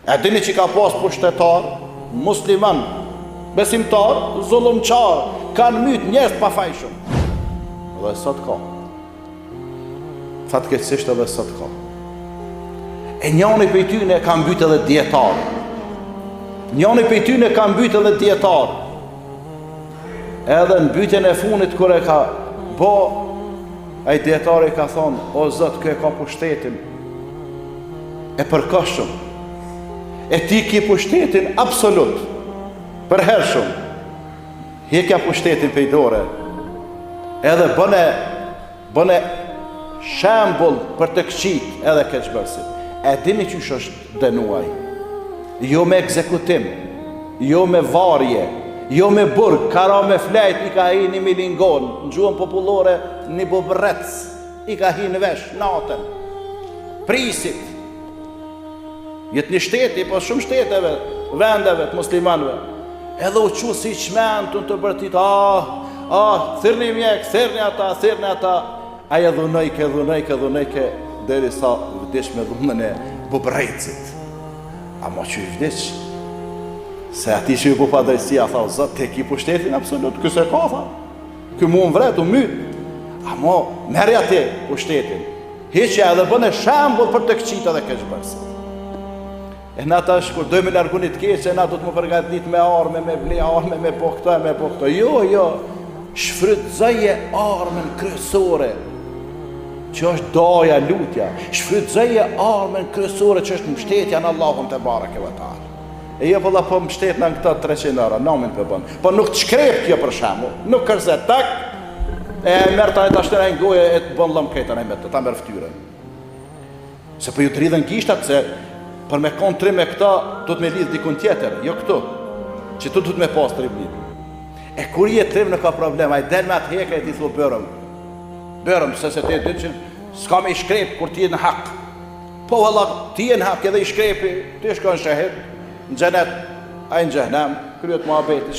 E dini që ka pas pushtetar, musliman, besimtar, zullumçar, kanë myt njerëz pa fajshëm. Dhe sot ka. Fatkeqësisht edhe sot ka. E njëri prej tyre ka mbyt edhe dietar. Njëri prej tyre ka mbyt edhe dietar. Edhe në mbytjen e fundit kur e ka bo, ai dietari ka thonë, o Zot, kë e ka pushtetin e përkohshëm. E ti ki pushtetin absolut, përhershëm. Hekja pushtetin prej dore. Edhe bëne shembull për të këqit edhe keqbërësit. E dini që është dënuaj. Jo me ekzekutim, jo me varje, jo me burg, kara me flejt, i ka hi një milingon, në gjuhën popullore një bubrec, i ka hi në vesh, natën, prisit. Jetë një shteti, po shumë shteteve, vendeve të muslimanve. Edhe u që si qmentu të bërtit, thyrni mjek, thyrni ata. Aja dhunajke, deri sa vdesh me dhunën e bubrecit. Ama që i vdesh, se ati që i bu pa drejtësia, tha, Zot, te ki pushtetin absolut, këse ka, tha. Kë mu më vret, u myt. Ama, merja te pushtetin. Heqja edhe bëne shembull për të këqita dhe keqbërësit. E na tash, kur dojmë largunit keqe, na do të më përgatit me arme, me ble arme, me po këto. Jo, shfrytëzoje armën kryesore, që është doja, lutja. Shfrytëzoje armën kryesore, që është mbështetja në Allahun te bareke ve teala. E jo valla po mbështet në këta 300 euro, namin për bën. Po nuk të shkrep kjo për shembull, nuk kërzet tak, e merr ta shtëra në gojë e të bën lëm këta me ta merr fytyrën. Se po ju të rridhen gishtat se për me konë 3 me këta, do të me lidhë dikun tjetër, jo këtu, që tu do të me pas 3 lidhë. E kur je 3 në ka problem, a i del me atë heke e ti thu bërëm, se ti dhe që s'ka me i shkrep kur ti je në hak. Po valla, ti je në hak edhe i shkrepi, ti shko në shahid, në gjenet, a i në gjehnem, kryet muhabeti,